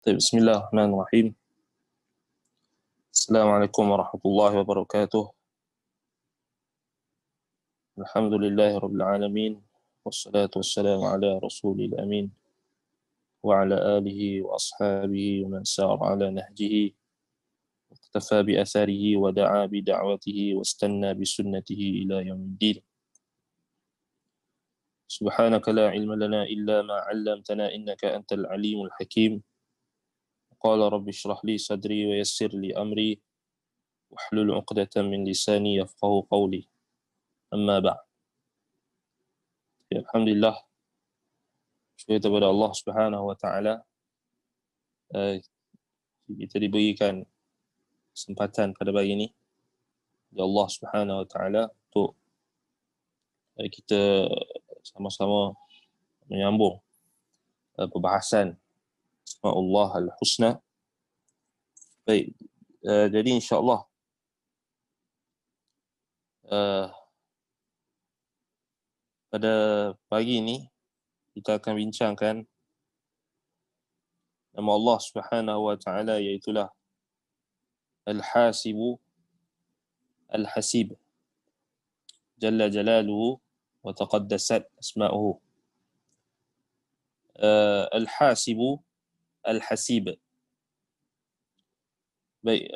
طيب، بسم الله الرحمن الرحيم. السلام عليكم ورحمة الله وبركاته. الحمد لله رب العالمين، والصلاة والسلام على رسول الأمين وعلى آله وأصحابه ومن سار على نهجه واقتفى بأثره ودعا بدعوته واستنى بسنته إلى يوم الدين. سبحانك لا علم لنا إلا ما علمتنا إنك أنت العليم الحكيم. قال رب اشرح لي صدري ويسر لي أمري واحلل عقدة من لساني يفقه قولي. أما بعد. Alhamdulillah, syukur kepada Allah Subhanahu wa taala, kita diberikan kesempatan pada pagi ini oleh Allah Subhanahu wa taala untuk kita sama-sama menyambung perbahasan Asmaullah Al-Husna. Baik, jadi insya-Allah pada pagi ini kita akan bincangkan nama Allah Subhanahu wa taala, iaitulah Al-Hasibu Al-Hasib, Jalla Jalaluhu wa taqaddasat asma'uhu. Al-Hasibu Al-Hasib. Baik,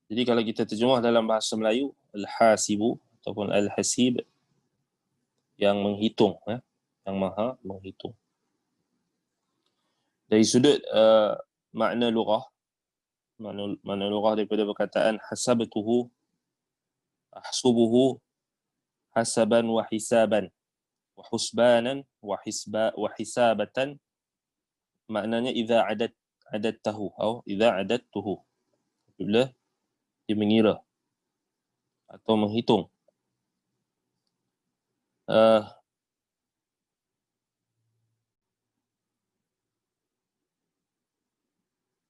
jadi kalau kita terjemah dalam bahasa Melayu, Al-Hasibu ataupun Al-Hasib, yang menghitung, yang maha menghitung. Dari sudut makna lughah, makna lughah daripada perkataan hasabtuhu, ahsubuhu, hasaban wa hisaban, wa husbanan wa hisabatan, maknanya idza adadtahu atau idza adadtuhu, bila dia mengira atau menghitung.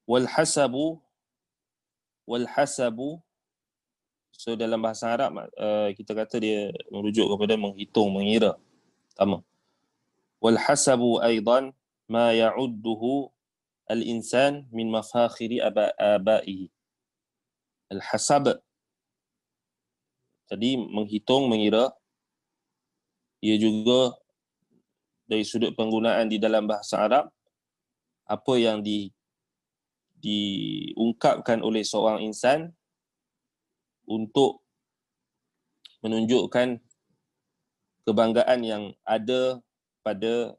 Wal hasabu, so dalam bahasa Arab kita kata dia merujuk kepada menghitung, mengira. Pertama, wal hasabu aidan ma ya'udduhu al-insan min mafakhiri abaihi. Al hasab tadi menghitung, mengira, ia juga dari sudut penggunaan di dalam bahasa Arab, apa yang diungkapkan oleh seorang insan untuk menunjukkan kebanggaan yang ada pada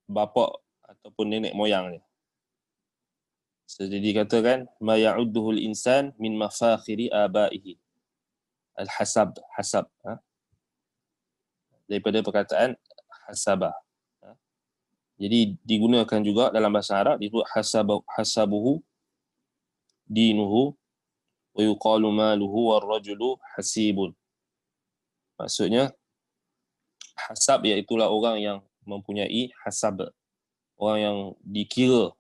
bapa ataupun nenek moyangnya. Jadi dikatakan ma ya'udduhul insan min mafakhiri abaihi. Al-hasab, daripada perkataan hasabah. Jadi digunakan juga dalam bahasa Arab, disebut hasabuhu dinuhu wa yuqalu maluhu war-rajulu hasibun. Maksudnya hasab iaitulah orang yang mempunyai hasab, orang yang dikira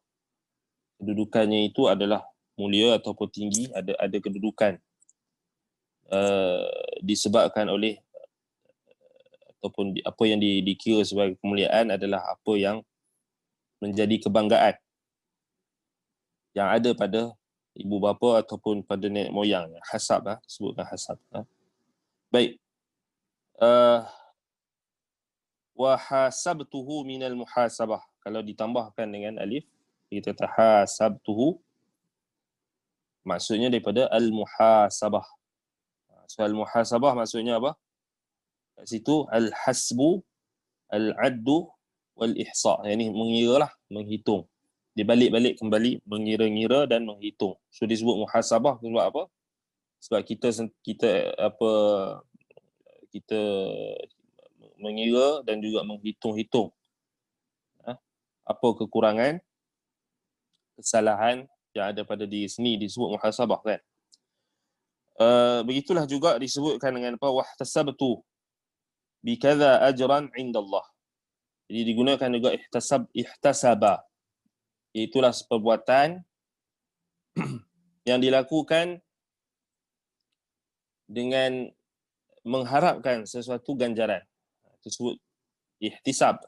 kedudukannya itu adalah mulia ataupun tinggi, ada kedudukan, disebabkan oleh ataupun apa yang dikira sebagai kemuliaan adalah apa yang menjadi kebanggaan yang ada pada ibu bapa ataupun pada nenek moyang. Hasab, disebutkan hasab. Baik, wa hasabtuhu minal muhasabah, kalau ditambahkan dengan alif kita kata hasabtuhu, maksudnya daripada al-muhasabah. So al-muhasabah maksudnya apa? Kat situ al-hasbu, al-addu wal-ihsa', yang ini mengira lah, menghitung. Dia balik-balik kembali mengira-ngira dan menghitung. So disebut muhasabah sebab apa? Sebab kita mengira dan juga menghitung-hitung apa kekurangan, kesalahan yang ada pada diri sendiri, disebut muhasabah, kan? Begitulah juga disebutkan dengan apa? Wahtasabtu bikadza ajran indallah. Jadi digunakan juga ihtasaba, itulah perbuatan yang dilakukan dengan mengharapkan sesuatu ganjaran. Tersebut ihtisab,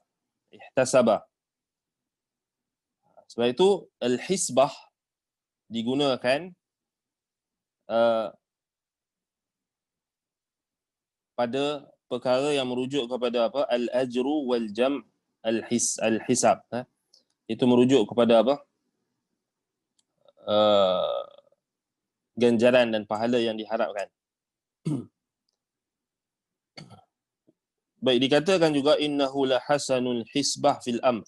ihtasaba. Sebab itu al-hisbah digunakan pada perkara yang merujuk kepada apa? Al-ajru wal jam' al-hisab. Itu merujuk kepada apa? Ganjaran dan pahala yang diharapkan. Baik, dikatakan juga innahu la hasanul hisbah fil amr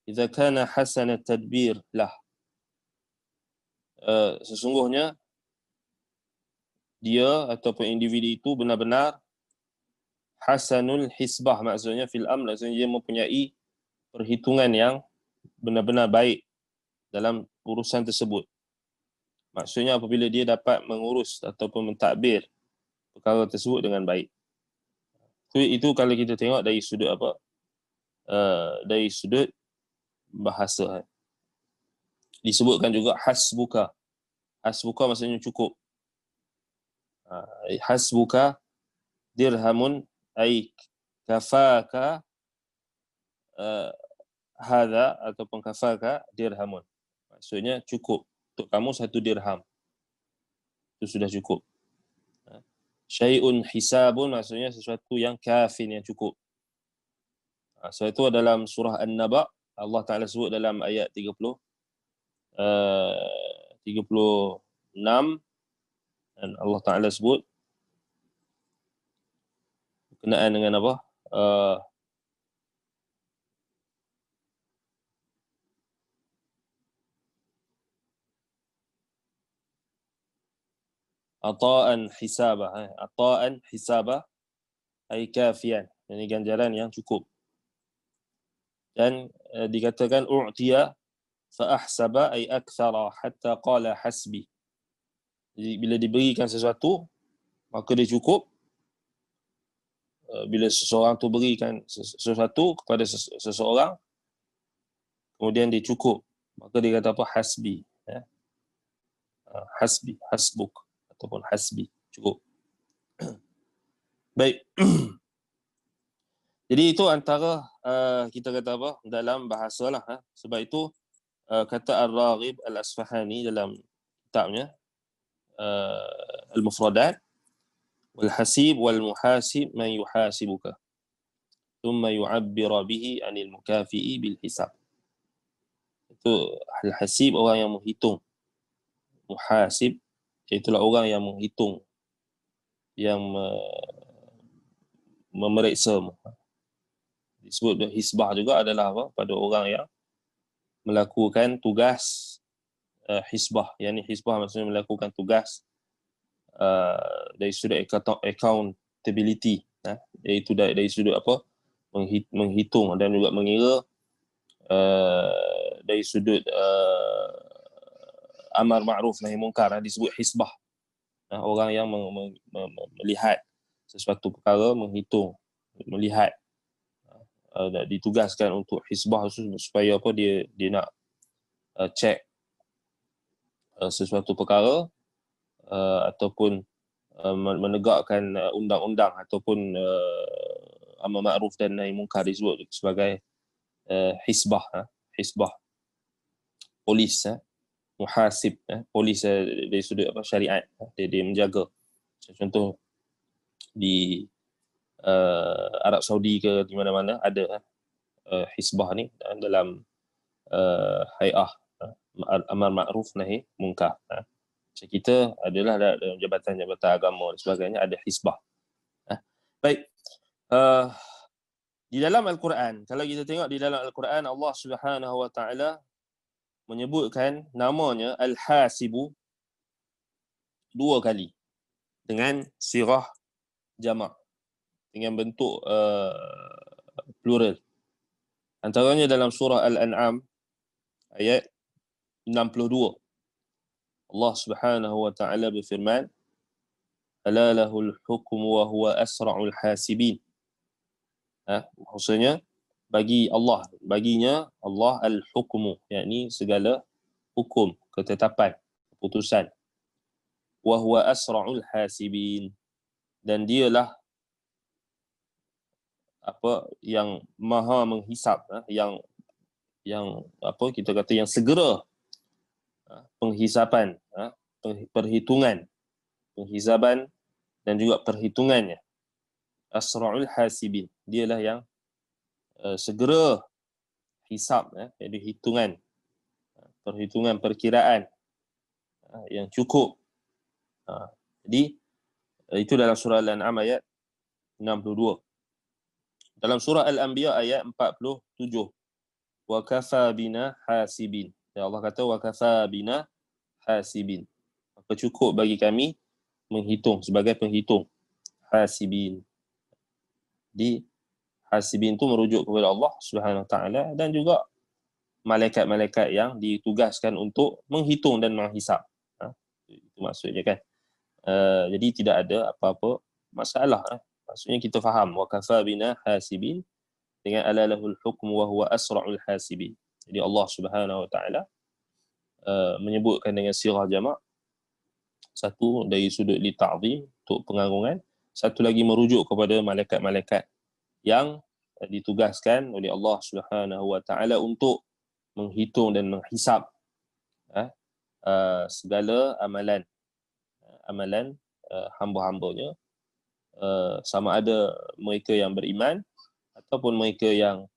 idza kana hasanat tadbir lah. Sesungguhnya dia ataupun individu itu benar-benar hasanul hisbah, maksudnya fil amr, maksudnya dia mempunyai perhitungan yang benar-benar baik dalam urusan tersebut. Maksudnya apabila dia dapat mengurus ataupun mentadbir perkara tersebut dengan baik. Itu kalau kita tengok dari sudut apa? Dari sudut bahasa. Disebutkan juga hasbuka. Hasbuka maksudnya cukup. Hasbuka dirhamun ay kafaka hadha ataupun kafaka dirhamun. Maksudnya cukup. Untuk kamu 1 dirham. Itu sudah cukup. Syai'un hisabun maksudnya sesuatu yang kafin, yang cukup. Sebab itu dalam surah An-Naba, Allah Ta'ala sebut dalam ayat 36, dan Allah Ta'ala sebut berkenaan dengan apa? Ata'an hisabah. Ata'an hisabah ay kafian. Ini ganjaran yang cukup. Dan dikatakan u'tiya fa ahsaba ay akthara hatta qala hasbi. Jadi bila diberikan sesuatu, maka dia cukup. Bila seseorang tu berikan sesuatu kepada seseorang, kemudian dia cukup, maka dia kata apa? Hasbi. Hasbi, hasbuk, ataupun hasbi, cukup. Baik. Jadi itu antara kita kata apa? Dalam bahasa lah. Sebab itu kata Al-Raghib Al-Asfahani dalam kitabnya Al-Mufradat, wal-hasib wal-muhasib man yuhasibuka thumma yu'abbira bihi anil mukafi'i bil hisab. Itu al-hasib, orang yang menghitung. Muhasib itulah orang yang menghitung, yang memeriksa. Disebut hisbah juga adalah apa? Pada orang yang melakukan tugas hisbah. Yang ni hisbah maksudnya melakukan tugas dari sudut accountability, iaitu dari sudut apa? Menghitung dan juga mengira dari sudut amar ma'ruf nahi munkar, disebut hisbah. Orang yang melihat sesuatu perkara, menghitung, melihat, ditugaskan untuk hisbah supaya apa? Dia nak cek sesuatu perkara ataupun menegakkan undang-undang ataupun amar ma'ruf dan nahi munkar, disebut sebagai hisbah. Hisbah, polis, muhasib, polis dari sudut apa? Syariat. Dia menjaga. Contoh di Arab Saudi ke di mana-mana ada hisbah ni dalam hai'ah amar ma'ruf nahi munkar. Macam kita adalah dalam jabatan-jabatan agama dan sebagainya ada hisbah. Baik. Di dalam Al-Quran, kalau kita tengok di dalam Al-Quran, Allah Subhanahu wa taala menyebutkan namanya Al-Hasibu 2 kali dengan sirah jamak, dengan bentuk plural. Antaranya dalam surah Al-An'am ayat 62. Allah Subhanahu wa taala berfirman, "Ala lahul hukmu wa huwa asra'ul hasibin." Maksudnya baginya Allah al-hukmu, yakni segala hukum, ketetapan, keputusan. Wa huwa asra'ul hasibin, dan dialah apa yang maha menghisap, yang yang apa kita kata yang segera penghisaban, penghisaban dan juga perhitungannya. Asra'ul hasibin, dialah yang segera hisab, iaitu hitungan, perhitungan perkiraan yang cukup. Jadi itu dalam surah Al-An'am ayat 62. Dalam surah Al-Anbiya ayat 47, wa kafa bina hasibin. Ya Allah kata wa kafa bina hasibin. Maka cukup bagi kami menghitung, sebagai penghitung. Hasibin. Di hasibin itu merujuk kepada Allah Subhanahu Wa Taala dan juga malaikat-malaikat yang ditugaskan untuk menghitung dan menghisap. Itu maksudnya kan. Jadi tidak ada apa-apa masalah. Maksudnya kita faham wa kafa bina hasibin dengan ala lahul hukmu wa huwa asra'ul hasibin. Jadi Allah Subhanahu Wa Taala menyebutkan dengan sirah jamak, satu dari sudut li ta'zim untuk pengagungan, satu lagi merujuk kepada malaikat-malaikat yang ditugaskan oleh Allah Subhanahu Wa Taala untuk menghitung dan menghisap segala amalan hamba-hambanya, sama ada mereka yang beriman ataupun mereka yang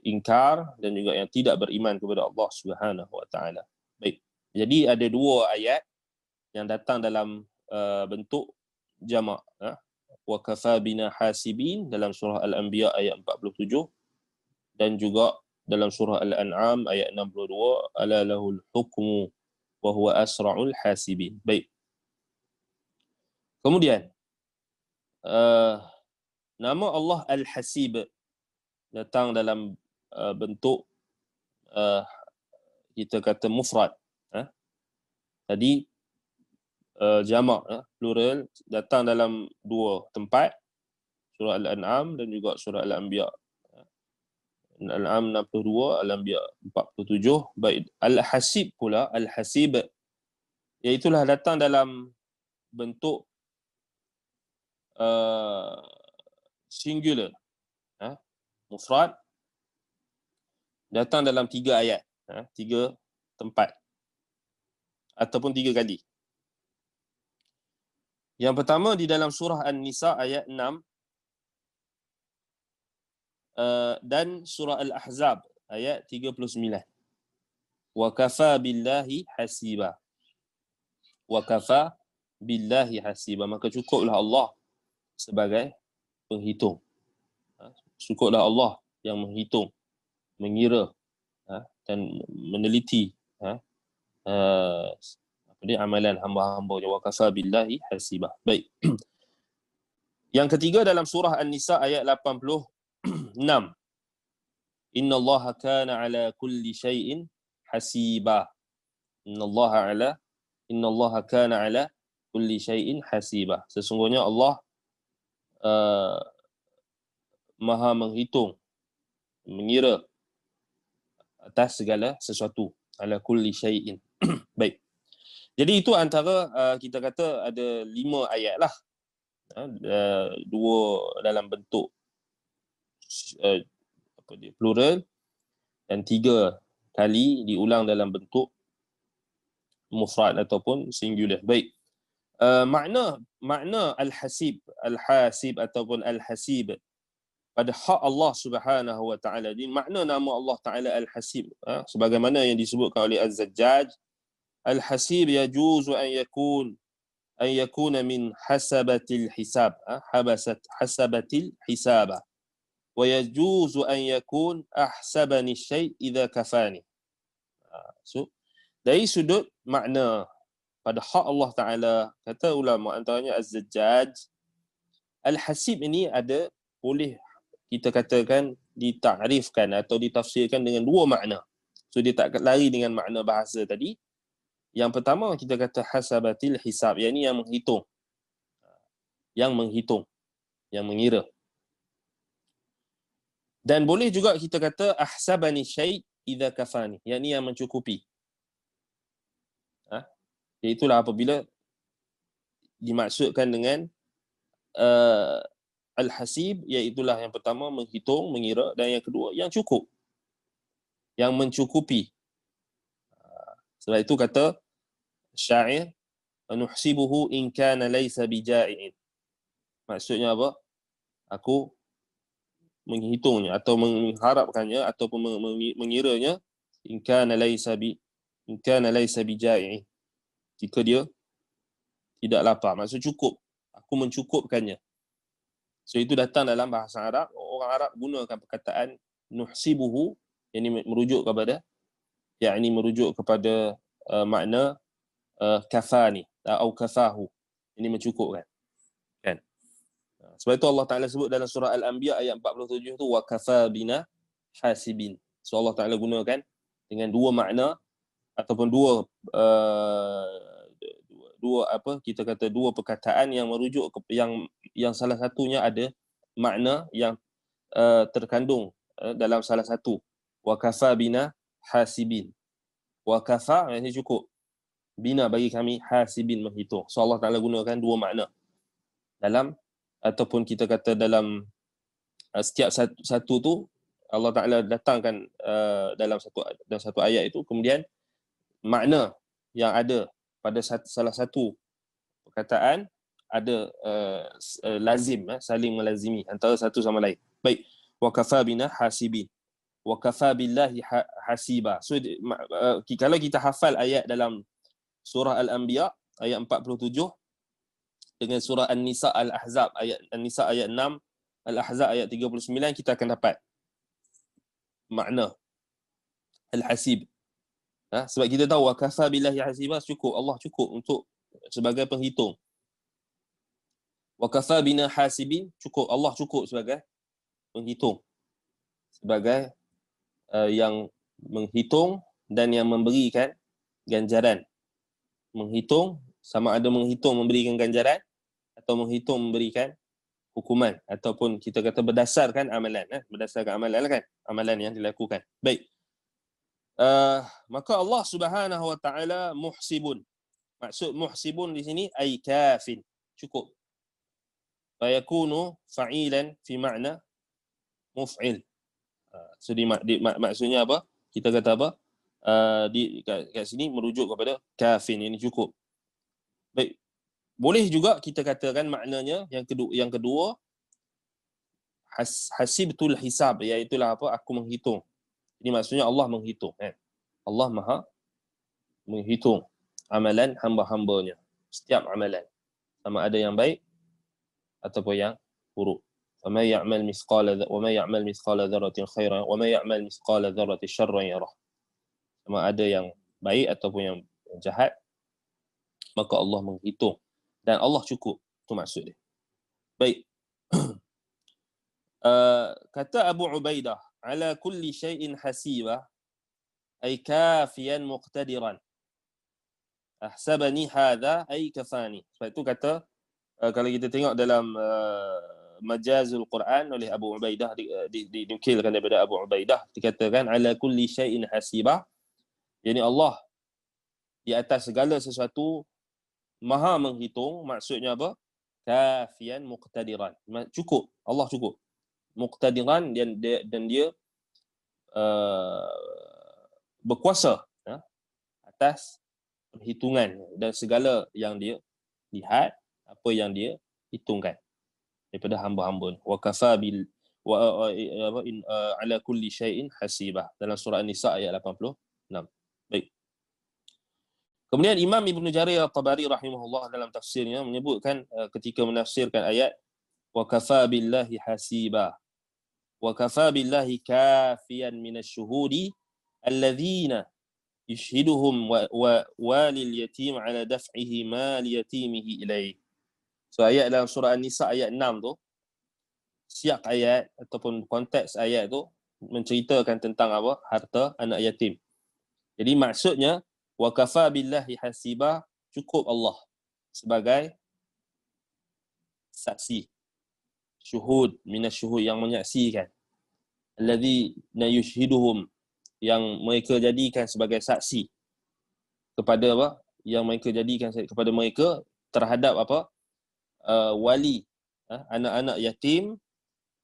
ingkar dan juga yang tidak beriman kepada Allah Subhanahu Wa Taala. Baik. Jadi ada dua ayat yang datang dalam bentuk jamak, wa kafa bina hasibin dalam surah Al-Anbiya ayat 47 dan juga dalam surah Al-An'am ayat 62, ala lahul hukmu wa huwa asra'ul hasibin. Baik. Kemudian nama Allah Al-Hasib datang dalam bentuk kita kata mufrad. Tadi jamak, plural, datang dalam dua tempat, surah Al-An'am dan juga surah Al-Anbiya. Al-An'am 62, Al-Anbiya 47. Baik, Al-Hasib pula, Al-Hasib, iaitulah datang dalam bentuk singular, mufrad, datang dalam 3 ayat, 3 tempat ataupun 3 kali. Yang pertama di dalam surah An-Nisa ayat 6 dan surah Al-Ahzab ayat 39. Wa kafa billahi hasiba. Wa kafa billahi hasiba. Maka cukuplah Allah sebagai penghitung. Cukuplah Allah yang menghitung, mengira dan meneliti amalan hamba-hamba. Wa kafa billahi hasiba. Baik. Yang ketiga dalam surah An-Nisa ayat 86. Innallaha kana ala kulli syai'in hasiba. Innallaha kana ala kulli syai'in hasiba. Sesungguhnya Allah maha menghitung, mengira atas segala sesuatu. Ala kulli syai'in. Baik. Jadi itu antara kita kata ada 5 ayat lah. 2 dalam bentuk plural dan 3 kali diulang dalam bentuk mufrad ataupun singular. Baik. Makna al-hasib ataupun al-hasib pada hak Allah Subhanahu Wa Taala. Jadi makna nama Allah Taala al-hasib, sebagaimana yang disebutkan oleh Az-Zajjaj, al-hasib yajuzu an yakuna min hasabatil hisab, hasabatil hisaba. ويجوز أن يكون أحسبني الشيء إذا كفاني. So, dari sudut makna pada hak Allah Ta'ala, kata ulama antaranya Az-Zajjaj, Al-Hasib ini ada, boleh kita katakan ditakrifkan atau ditafsirkan dengan 2 makna. So dia tak lari dengan makna bahasa tadi. Yang pertama kita kata hasabatil hisab, iaitu yang menghitung, yang mengira. Dan boleh juga kita kata ahsabani syai' idza kafani, yakni yang mencukupi. Iaitulah apabila dimaksudkan dengan al-hasib, iaitulah yang pertama menghitung, mengira, dan yang kedua yang cukup. yang mencukupi. Sebab itu kata syair, nuhsibuhu in kana laysa bija'in. Maksudnya apa? Aku menghitungnya atau mengharapkannya ataupun mengiranya in kana laysa bija'in. Jika dia tidak lapar, maksud cukup. Aku mencukupkannya. So itu datang dalam bahasa Arab. Orang Arab gunakan perkataan nuhsibuhu, yang ini merujuk kepada makna kafani atau kafahu. Ini mencukupkan. Kan? Sebab itu Allah Ta'ala sebut dalam surah Al-Anbiya ayat 47 tu wa kafa bina hasibin. So Allah Ta'ala gunakan dengan dua makna ataupun dua perkataan yang merujuk yang salah satunya ada makna yang terkandung dalam salah satu. Wa kafa bina hasibin. Wa kafa ini cukup. Bina bagi kami hasibin menghitung. So Allah Ta'ala gunakan dua makna dalam, ataupun kita kata dalam setiap satu tu Allah Ta'ala datangkan dalam satu ayat itu, kemudian makna yang ada pada salah satu perkataan ada lazim, saling melazimi antara satu sama lain. Baik, wa kafa bina hasibin, wa kafa billahi hasiba. So kalau kita hafal ayat dalam surah Al-Anbiya ayat 47 dengan surah An-Nisa Al-Ahzab An-Nisa ayat 6, Al-Ahzab ayat 39, kita akan dapat makna Al-Hasib. Sebab kita tahu wa kafa billahi hasiba, cukup, Allah cukup untuk sebagai penghitung. Wa kafa bina hasibin, cukup, Allah cukup sebagai penghitung, sebagai yang menghitung dan yang memberikan ganjaran. Menghitung, sama ada menghitung memberikan ganjaran atau menghitung memberikan hukuman, ataupun kita kata berdasarkan amalan, berdasarkan amalan kan, amalan yang dilakukan. Baik. Maka Allah Subhanahu wa taala muhsibun. Maksud muhsibun di sini ay kafin, cukup. Fayakunu fa'ilan fi makna muf'il. So maksudnya apa? Kita kata apa? Kat sini merujuk kepada kafin, ini cukup. Baik. Boleh juga kita katakan maknanya yang kedua hasibtul hisab, iaitu apa? Aku menghitung. Ini maksudnya Allah menghitung, kan? Allah Maha menghitung amalan hamba-hambanya, setiap amalan, sama ada yang baik ataupun yang buruk. وَمَا يَعْمَلْ مِثْقَالَ ذَرَّةٍ خَيْرًا وَمَا يَعْمَلْ مِثْقَالَ ذَرَّةٍ شَرًّا يَرَهُ. Sama ada yang baik ataupun yang jahat, maka Allah menghitung dan Allah cukup. Itu maksud dia. Baik. Kata Abu Ubaidah, ala kulli syai'in hasiba ay kafiyan muqtadiran. Ahsabani hadha ay kafani. Sebab itu kata, kalau kita tengok dalam Majazul Quran oleh Abu Ubaidah, dinukilkan daripada Abu Ubaidah, dikatakan ala kulli syai'in hasiba, yakni Allah di atas segala sesuatu Maha menghitung. Maksudnya apa? Kafiyan muqtadiran, cukup, Allah cukup. Muqtadiran, dan dia berkuasa atas perhitungan dan segala yang dia lihat, apa yang dia hitungkan daripada hamba-hamba. Wa kafa bil ala kulli syai'in hasibah, dalam surah An-Nisa ayat 86. Baik. Kemudian Imam Ibn Jarir At-Tabari rahimahullah dalam tafsirnya menyebutkan ketika menafsirkan ayat wa kafa billahi hasiba wa kafa billahi kafiyan minasy-syuhudi alladzina yushhiduhum wa walil yatim ala daf'ihi mal yatimihi ilaih. So ayat dalam surah An-Nisa ayat 6 tu, siap ayat ataupun konteks ayat tu menceritakan tentang apa? Harta anak yatim. Jadi maksudnya wa kafa billahi hasiba, cukup Allah sebagai saksi, syuhud, minasyuhud, yang menyaksikan, alladzina yushhiduhum, yang mereka jadikan sebagai saksi kepada apa? Yang mereka jadikan kepada mereka terhadap apa? Wali anak-anak yatim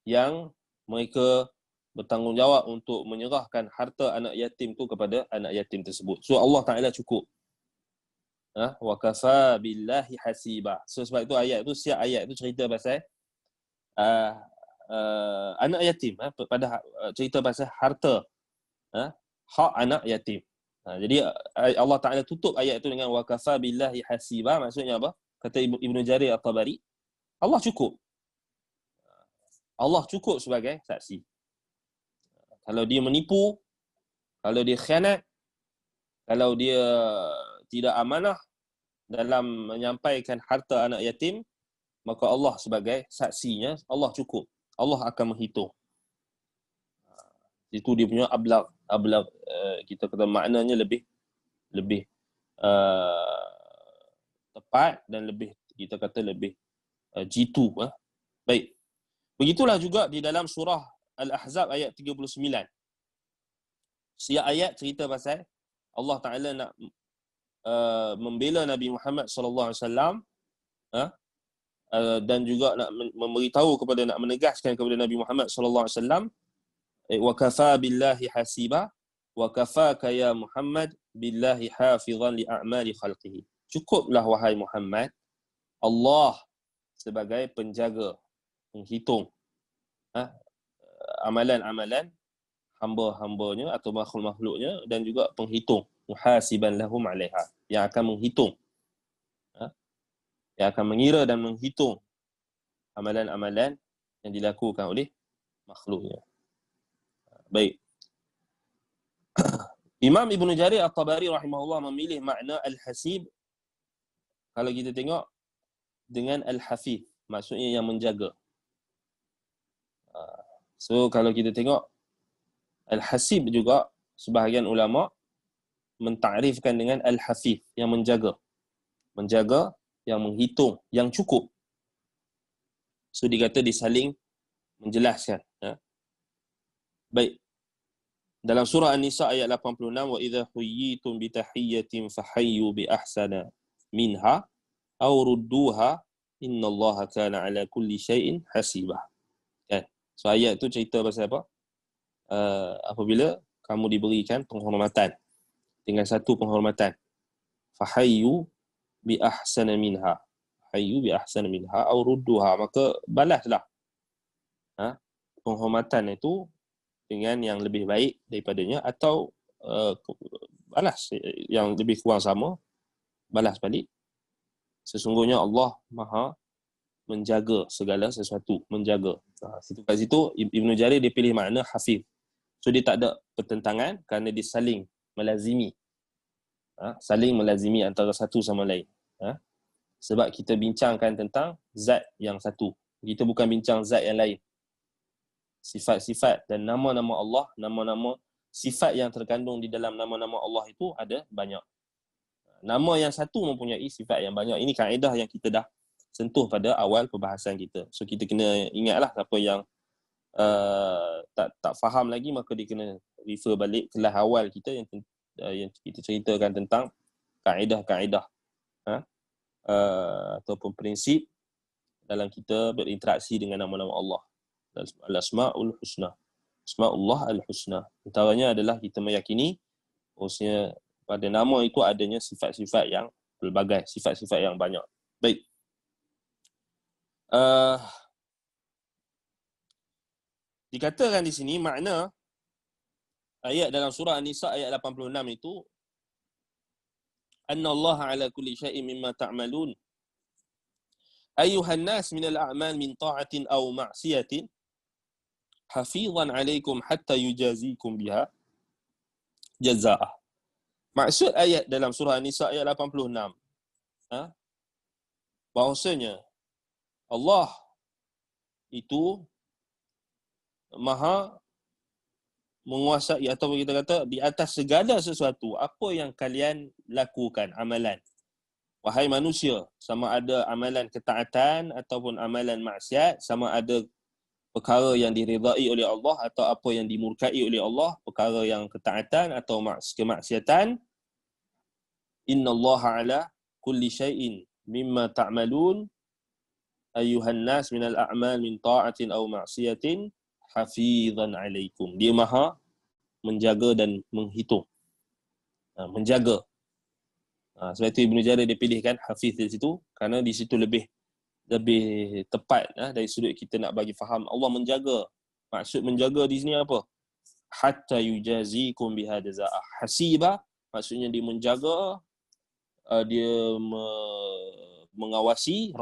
yang mereka bertanggungjawab untuk menyerahkan harta anak yatim tu kepada anak yatim tersebut. So Allah Ta'ala cukup. Wa kafa billahi hasiba. So sebab itu ayat tu, siap ayat tu cerita pasal anak yatim, pada cerita pasal harta, hak anak yatim. Jadi Allah Ta'ala tutup ayat itu dengan wa kafa billahi hasiba. Maksudnya apa? Kata Ibnu Jarir At-Tabari, Allah cukup. Allah cukup sebagai saksi. Kalau dia menipu, kalau dia khianat, kalau dia tidak amanah dalam menyampaikan harta anak yatim, maka Allah sebagai saksinya, Allah cukup. Allah akan menghitung. Itu dia punya ablag, kita kata maknanya lebih tepat dan lebih, kita kata lebih jitu. Baik. Begitulah juga di dalam surah Al-Ahzab ayat 39. Setiap ayat cerita pasal Allah Ta'ala nak membela Nabi Muhammad sallallahu alaihi wasallam, dan juga nak memberitahu kepada, nak menegaskan kepada Nabi Muhammad sallallahu alaihi wasallam, wa kafa billahi hasiba wa kafaka ya Muhammad billahi hafizan li a'mali khalqihi. Cukuplah wahai Muhammad, Allah sebagai penjaga, penghitung amalan-amalan hamba-hambanya atau makhluk-makhluknya, dan juga penghitung, muhasiban lahum 'alaiha, yang akan menghitung, yang akan mengira dan menghitung amalan-amalan yang dilakukan oleh makhluknya. Baik. Imam Ibnu Jarir At-Tabari rahimahullah memilih makna al-hasib, kalau kita tengok, dengan al-hafiz, maksudnya yang menjaga. So kalau kita tengok al-hasib juga, sebahagian ulama mentakrifkan dengan al-hafiz, yang menjaga, yang menghitung, yang cukup. So dikata disaling menjelaskan. Baik. Dalam surah An-Nisa ayat 86, wa idza huyyitum bi tahiyyatin fahayyu bi ahsana minha aw rudduha innallaha kana ala kulli syai'in hasiba. Kan? So ayat tu cerita pasal apa? Apabila kamu diberikan penghormatan dengan satu penghormatan, fahayyu bi ahsana minha, hayyu bi ahsana minha aw rudduha, maka balaslah penghormatan itu dengan yang lebih baik daripadanya, atau balas yang lebih kurang sama, balas balik. Sesungguhnya Allah Maha menjaga segala sesuatu, menjaga. Kat situ Ibnu Jarir dia pilih makna hafiz. So dia tak ada pertentangan kerana dia saling melazimi. Saling melazimi antara satu sama lain. Sebab kita bincangkan tentang zat yang satu. Kita bukan bincang zat yang lain. Sifat-sifat dan nama-nama Allah, nama-nama sifat yang terkandung di dalam nama-nama Allah itu ada banyak. Nama yang satu mempunyai sifat yang banyak. Ini kaedah yang kita dah sentuh pada awal perbahasan kita. So kita kena ingatlah, siapa yang tak faham lagi, maka dia kena refer balik kelas awal kita yang kita ceritakan tentang kaedah-kaedah ataupun prinsip dalam kita berinteraksi dengan nama-nama Allah. Al-Asma'ul Husna. Asma'ullah Al-Husna. Antaranya adalah kita meyakini bahawasanya pada nama itu adanya sifat-sifat yang pelbagai, sifat-sifat yang banyak. Baik. Dikatakan di sini makna ayat dalam surah An-Nisa ayat 86 itu, Anna Allah ala kulli syai'in mimma ta'malun ayyuhan nas minal a'mal min ta'atin aw ma'siyatin hafizan 'alaikum hatta yujazikum biha jazaa'ah. Maksud ayat dalam surah An-Nisa ayat 86, bahawasanya Allah itu Maha menguasai, atau kita kata di atas segala sesuatu apa yang kalian lakukan amalan. Wahai manusia, sama ada amalan ketaatan ataupun amalan maksiat, sama ada perkara yang diridai oleh Allah atau apa yang dimurkai oleh Allah, perkara yang ketaatan atau kemaksiatan, innallaha ala kulli syai'in mimma ta'malun ayyuhan nas minal a'mal min ta'atin aw ma'siyatin hafizan alaikum. Dia maha menjaga dan menghitung. Menjaga. Sebab itu Ibnu Jarir dia pilihkan hafiz di situ kerana di situ lebih tepat dari sudut kita nak bagi faham Allah menjaga. Maksud menjaga di sini apa? Hatta yujazikum biha jazaa'ah. Hasiba maksudnya dia menjaga, dia mengawasi,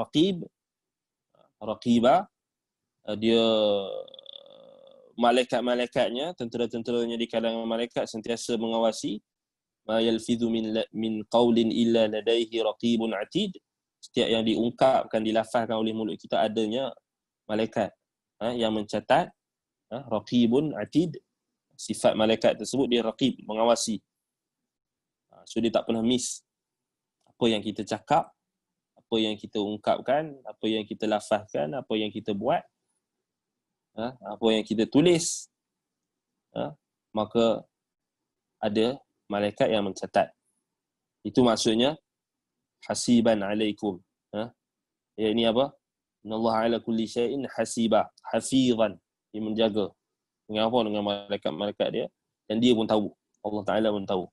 raqibah, dia malaikat-malaikatnya, tentera-tenteranya di kalangan malaikat sentiasa mengawasi. Ma yalfidhu min qawlin illa ladaihi raqibun atid. Setiap yang diungkapkan, dilafazkan oleh mulut kita adanya malaikat yang mencatat. Raqibun atid. Sifat malaikat tersebut dia raqib, mengawasi. So dia tak pernah miss apa yang kita cakap, apa yang kita ungkapkan, apa yang kita lafazkan, apa yang kita buat, apa yang kita tulis, maka ada malaikat yang mencatat. Itu maksudnya hasiban alaikum. Ini apa? Innallaha ala kulli syai'in hasiba, hafizan. Dia menjaga. Dengan apa? Dengan malaikat-malaikat dia. Dan dia pun tahu. Allah Ta'ala pun tahu.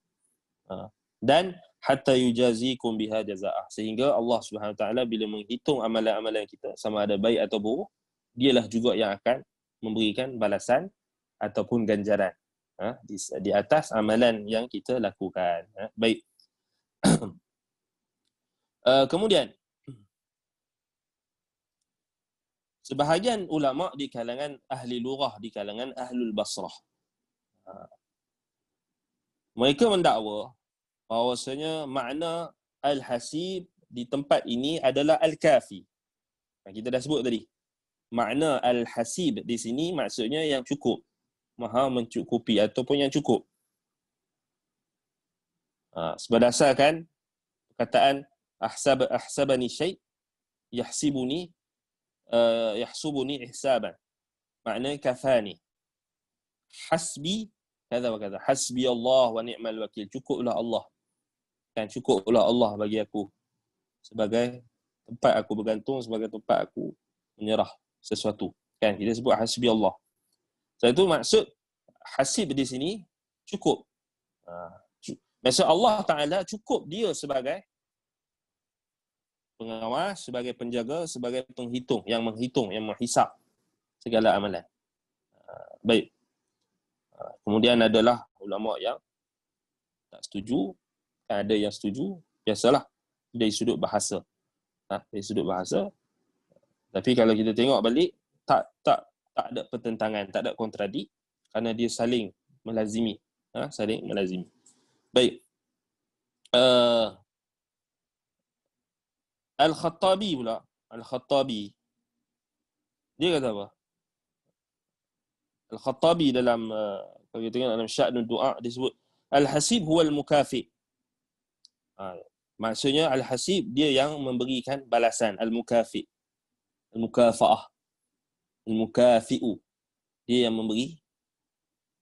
Dan hatta yujazikum biha jazaa'ah. Sehingga Allah Subhanahu Wa Ta'ala bila menghitung amalan-amalan kita, sama ada baik atau buruk, dialah juga yang akan memberikan balasan ataupun ganjaran di atas amalan yang kita lakukan. Baik. Kemudian sebahagian ulama di kalangan ahli lughah, di kalangan ahlul Basrah, mereka mendakwa bahawasanya makna al-hasib di tempat ini adalah al-kafi. Kita dah sebut tadi. Makna al-hasib di sini maksudnya yang cukup, maha mencukupi ataupun yang cukup. Berdasarkan perkataan ahsabani syai' yahsibuni ihsaban. Maknanya kafani. Hasbi kata wa kata. Hasbi Allah wa ni'mal wakil. Cukuplah Allah. Kan cukuplah Allah bagi aku sebagai tempat aku bergantung, sebagai tempat aku menyerah sesuatu. Kan kita sebut hasbi Allah. So itu maksud hasib di sini cukup. Maksud Allah Ta'ala cukup dia sebagai pengawas, sebagai penjaga, sebagai penghitung, yang menghisap segala amalan. Baik. Kemudian adalah ulama yang tak setuju, ada yang setuju, biasalah dari sudut bahasa. Dari sudut bahasa. Tapi kalau kita tengok balik, tak ada pertentangan, tak ada kontradik, kerana dia saling melazimi. Saling melazimi. Baik. Al-Khattabi pula. Al-Khattabi. Dia kata apa? Al-Khattabi dalam, kalau kita tengok dalam Sya'nul Du'a, disebut, Al-Hasib huwa al-mukafi. Maksudnya, Al-Hasib, dia yang memberikan balasan. Al-mukafi. Al-mukafa'ah. Al-mukafi'u. Dia yang memberi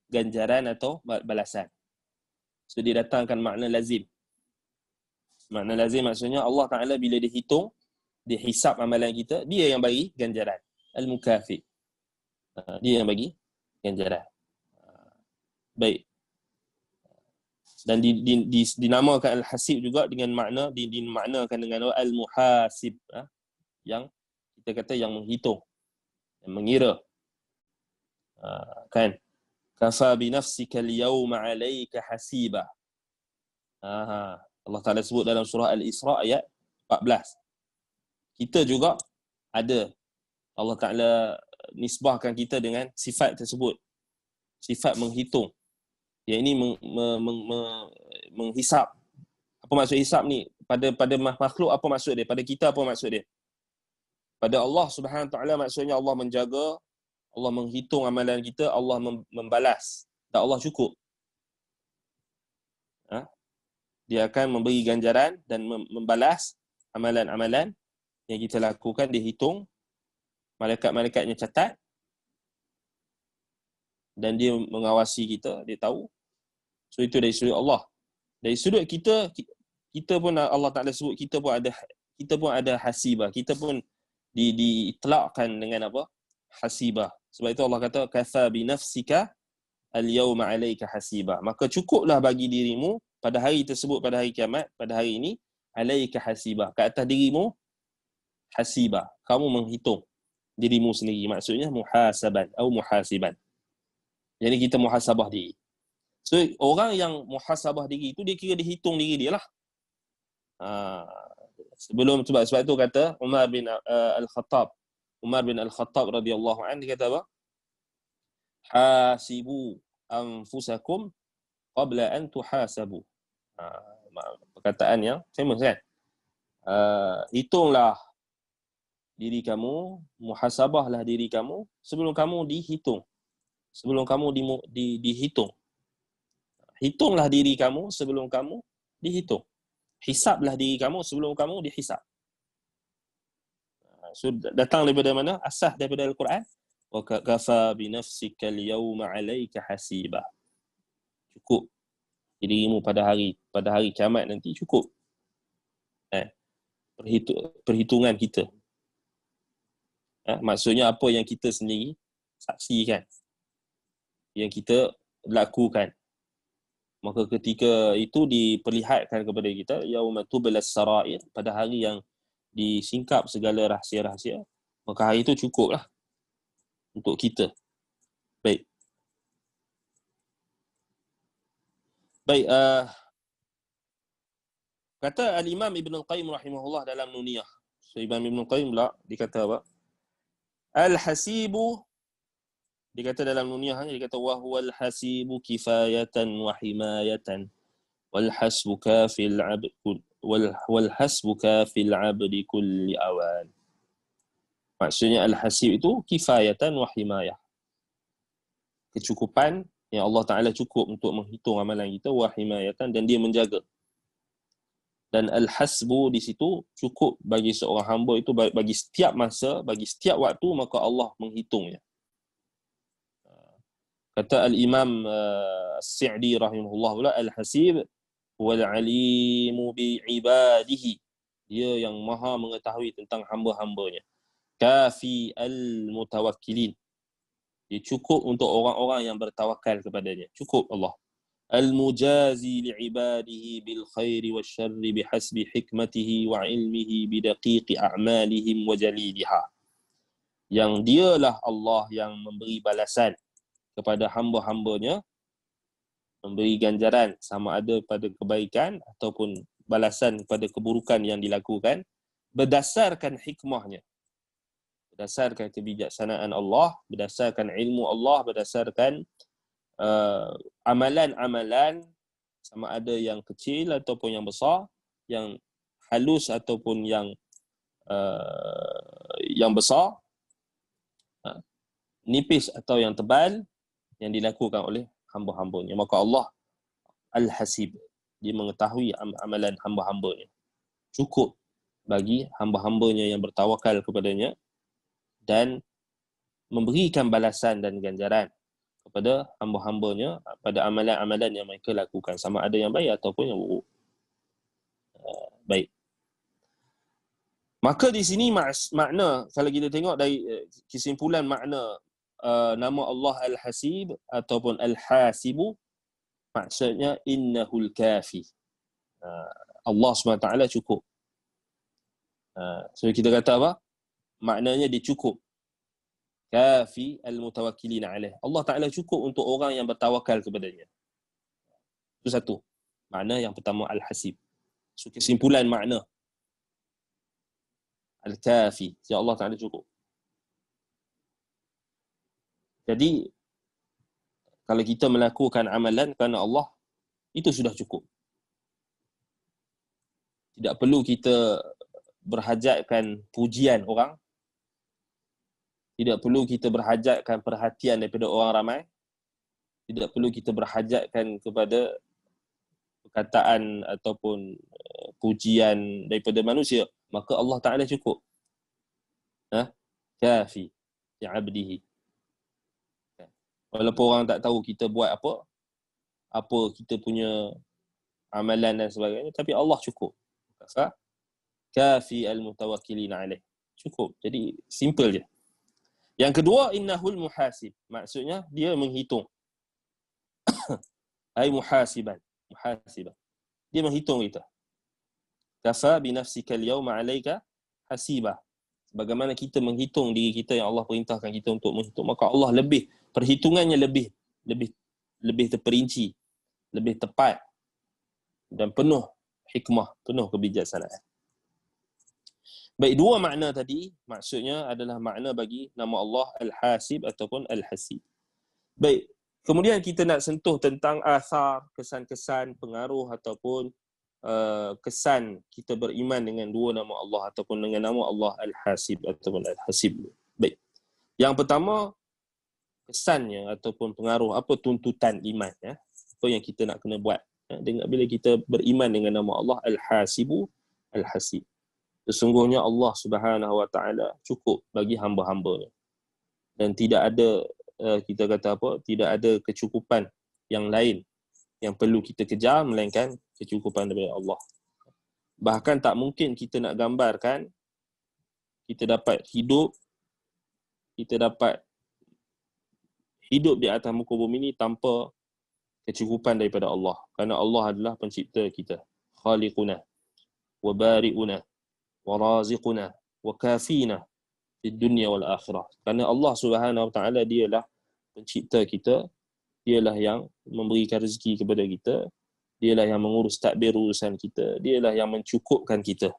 ganjaran atau balasan. So, dia datangkan makna lazim. Makna lazim maksudnya Allah Ta'ala bila dia hitung, dia hisap amalan kita, dia yang bagi ganjaran. Al-mukafi. Dia yang bagi ganjaran. Baik. Dan dinamakan al-hasib juga dengan makna, dimaknakan dengan al-muhasib. Yang kita kata yang menghitung, yang mengira. Kan? Kafa bi nafsika al-yawma 'alayka hasiba. Allah Ta'ala sebut dalam surah Al-Isra ayat 14. Kita juga ada. Allah Ta'ala nisbahkan kita dengan sifat tersebut. Sifat menghitung. Yang ini menghisap. Apa maksud hisap ni? Pada makhluk apa maksud dia? Pada kita apa maksud dia? Pada Allah Subhanahu Wa Ta'ala maksudnya Allah menjaga, Allah menghitung amalan kita, Allah membalas. Dan Allah cukup. Dia akan memberi ganjaran dan membalas amalan-amalan yang kita lakukan, dihitung, malaikat-malaikatnya catat, dan dia mengawasi kita, dia tahu. So itu dari sudut Allah. Dari sudut kita pun Allah Ta'ala sebut kita pun ada hasibah. Kita pun diitlaqkan dengan apa? Hasibah. Sebab itu Allah kata kafa bi nafsika al-yawma 'alaika hasiba. Maka cukuplah bagi dirimu pada hari tersebut, pada hari kiamat, pada hari ini, 'alaika hasiba. Ke atas dirimu hasiba. Kamu menghitung dirimu sendiri. Maksudnya muhasaban atau muhasiban. Jadi kita muhasabah diri. So orang yang muhasabah diri itu dia kira dihitung diri dia lah. Sebab itu kata Umar bin Al-Khattab radhiyallahu anhu, dia kata apa? Hasibu anfusakum qabla an tuhasabu. Perkataan yang famous kan? Hitunglah diri kamu, muhasabahlah diri kamu sebelum kamu dihitung. Sebelum kamu dihitung. Hitunglah diri kamu sebelum kamu dihitung. Hisablah diri kamu sebelum kamu dihisab. So datang daripada mana? Asas daripada Al-Quran. Wa kafa bi nafsika al-yawma 'alaika hasiba. Cukup dirimu pada hari kiamat nanti cukup. Perhitungan kita. Maksudnya apa yang kita sendiri saksikan, yang kita lakukan. Maka ketika itu diperlihatkan kepada kita, yauma tublas sarair, pada hari yang disingkap segala rahsia-rahsia, maka hari itu cukuplah untuk kita. Baik. Kata Al-Imam Ibn Al-Qayyim rahimahullah dalam Nuniyah. So Imam Ibn Al-Qayyim pula dikata apa? Al-hasibu, dikata dalam Nuniyah, dia kata wa huwal hasibu kifayatan wa himayatan wal hasbu kafil 'abd wal hasbu kafil 'abdi kulli awan. Maksudnya al-hasib itu kifayatan wa himayah. Kecukupan yang Allah Taala cukup untuk menghitung amalan kita, wa himayatan, dan dia menjaga. Dan al-hasbu di situ cukup bagi seorang hamba itu bagi setiap masa, bagi setiap waktu, maka Allah menghitungnya. Kata Al-Imam As-Sa'di rahimahullah pula, al-hasib wal alimu bi ibadihi. Dia yang maha mengetahui tentang hamba-hambanya. Kafi al-mutawakkilin. Dia cukup untuk orang-orang yang bertawakal kepadanya. Cukup Allah. Al-mujazi li'ibadihi bil khairi wasyarri bihasbi hikmatihi wa ilmihi bidaqiqi a'malihim wa jaliliha. Yang dialah Allah yang memberi balasan kepada hamba-hambanya, memberi ganjaran sama ada pada kebaikan ataupun balasan pada keburukan yang dilakukan berdasarkan hikmahnya, berdasarkan kebijaksanaan Allah, berdasarkan ilmu Allah, berdasarkan amalan-amalan sama ada yang kecil ataupun yang besar, yang halus ataupun yang besar, nipis atau yang tebal, yang dilakukan oleh hamba-hambanya. Maka Allah Al-Hasib, dia mengetahui amalan hamba-hambanya. Cukup bagi hamba-hambanya yang bertawakal kepadanya dan memberikan balasan dan ganjaran kepada hamba-hambanya pada amalan-amalan yang mereka lakukan, sama ada yang baik ataupun yang buruk. Baik. Maka di sini makna, kalau kita tengok dari kesimpulan makna nama Allah Al-Hasib ataupun Al-Hasibu, maksudnya innahul kafi. Allah SWT cukup. So kita kata apa? Maknanya dia cukup. Kafi al-mutawakkilin alaih. Allah Ta'ala cukup untuk orang yang bertawakal kepadanya. Itu satu. Makna yang pertama Al-Hasib. So kesimpulan makna Al-Kafi. Ya Allah Ta'ala cukup. Jadi kalau kita melakukan amalan kerana Allah, itu sudah cukup. Tidak perlu kita berhajatkan pujian orang. Tidak perlu kita berhajatkan perhatian daripada orang ramai. Tidak perlu kita berhajatkan kepada perkataan ataupun pujian daripada manusia. Maka Allah Ta'ala cukup. Kafi li 'abdihi. Walaupun orang tak tahu kita buat apa kita punya amalan dan sebagainya, tapi Allah cukup. Kafi al-mutawakkilin alaih. Cukup. Jadi simple je. Yang kedua, innahul muhasib. Maksudnya dia menghitung. Ai muhasiban. Muhasiban. Dia menghitung kita. Kafa binafsika al-yawma 'alaika hasiba. Bagaimana kita menghitung diri kita yang Allah perintahkan kita untuk menghitung, maka Allah perhitungannya lebih terperinci, lebih tepat dan penuh hikmah, penuh kebijaksanaan. Baik, dua makna tadi maksudnya adalah makna bagi nama Allah Al-Hasib ataupun Al-Hasib. Baik, kemudian kita nak sentuh tentang asar, kesan-kesan, pengaruh ataupun kesan kita beriman dengan dua nama Allah ataupun dengan nama Allah Al-Hasib ataupun Al-Hasib. Baik, yang pertama, kesannya ataupun pengaruh, apa tuntutan iman, ya? Apa yang kita nak kena buat, ya? Bila kita beriman dengan nama Allah Al-Hasibu Al-Hasib. Sesungguhnya Allah Subhanahu wa taala cukup bagi hamba-hambanya. Dan tidak ada kita kata apa? Tidak ada kecukupan yang lain yang perlu kita kejar melainkan kecukupan daripada Allah. Bahkan tak mungkin kita nak gambarkan kita dapat hidup di atas muka bumi ini tanpa kecukupan daripada Allah. Kerana Allah adalah pencipta kita. Khaliquna wa bari'una wa raziquna wa kafina di dunia wal akhirah. Kerana Allah Subhanahu wa taala dialah pencipta kita, dialah yang memberikan rezeki kepada kita, dialah yang mengurus tadbir urusan kita, dialah yang mencukupkan kita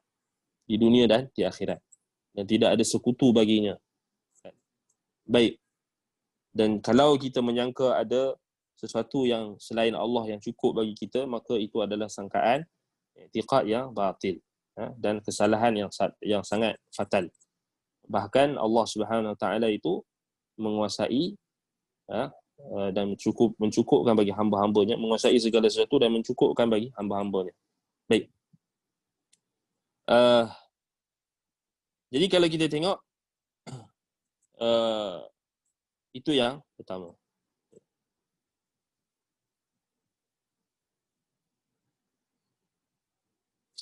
di dunia dan di akhirat. Dan tidak ada sekutu baginya. Baik. Dan kalau kita menyangka ada sesuatu yang selain Allah yang cukup bagi kita, maka itu adalah sangkaan i'tiqad yang batil, dan kesalahan yang sangat fatal. Bahkan Allah Subhanahu wa taala itu menguasai dan mencukupkan bagi hamba-hambanya, menguasai segala sesuatu dan mencukupkan bagi hamba-hambanya. Baik. Jadi kalau kita tengok itu yang pertama.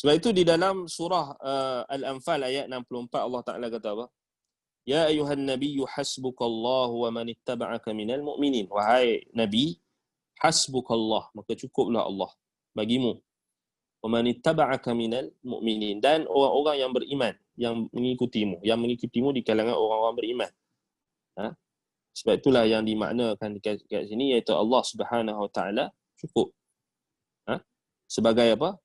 Sebab itu di dalam surah Al-Anfal ayat 64 Allah Ta'ala kata apa? Ya ayuhan nabiyyu hasbukallahu wa man ittaba'aka minal mu'minin. Wahai Nabi, hasbukallah, maka cukuplah Allah bagimu. Wa man ittaba'aka minal mu'minin, dan orang-orang yang beriman, yang mengikutimu di kalangan orang-orang beriman. Sebab itulah yang dimaknakan kat sini, iaitu Allah Subhanahu wa taala cukup. Sebagai apa?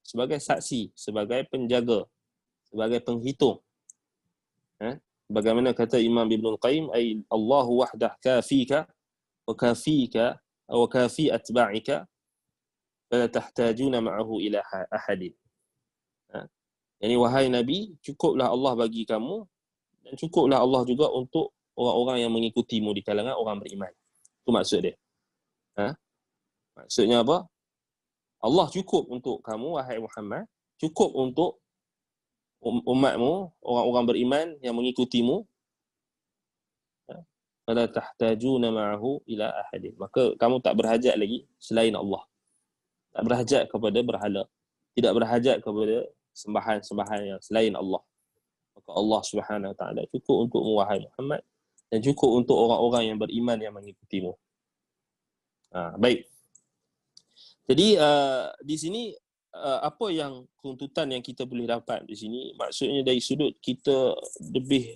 Sebagai saksi, sebagai penjaga, sebagai penghitung. Bagaimana kata Imam Ibn Qayyim, ay Allahu wahdah kafika wa kafika wa kafi atba'ika fala tahtajuna ma'ahu ila ahadin. Yani wahai Nabi, cukuplah Allah bagi kamu dan cukuplah Allah juga untuk orang-orang yang mengikutimu di kalangan orang beriman. Itu maksud dia. Maksudnya apa? Allah cukup untuk kamu, wahai Muhammad, cukup untuk umatmu, orang-orang beriman yang mengikutimu. Fala tahtajuna ma'ahu ila ahadin. Maka kamu tak berhajat lagi selain Allah. Tak berhajat kepada berhala. Tidak berhajat kepada sembahan-sembahan yang selain Allah. Maka Allah Subhanahu wa taala cukup untuk wahai Muhammad dan cukup untuk orang-orang yang beriman yang mengikutimu. Baik. Jadi di sini apa yang tuntutan yang kita boleh dapat di sini, maksudnya dari sudut kita lebih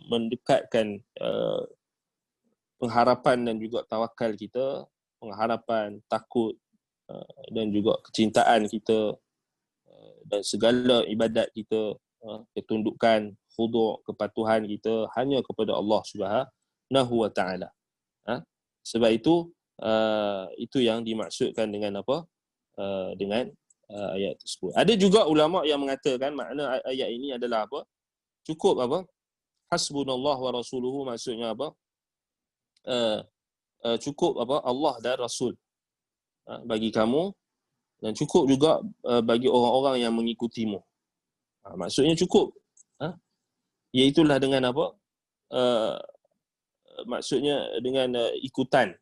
mendekatkan pengharapan dan juga tawakal kita, pengharapan, takut dan juga kecintaan kita dan segala ibadat kita, ketundukan, khudu', kepatuhan kita hanya kepada Allah Subhanahu wa taala. Sebab itu yang dimaksudkan dengan apa? Dengan ayat tersebut. Ada juga ulama yang mengatakan makna ayat ini adalah apa? Cukup apa? Hasbunallah wa rasuluhu, maksudnya apa? Cukup apa? Allah dan Rasul bagi kamu, dan cukup juga bagi orang-orang yang mengikutimu. Maksudnya cukup. Iaitulah dengan apa? Maksudnya dengan ikutan.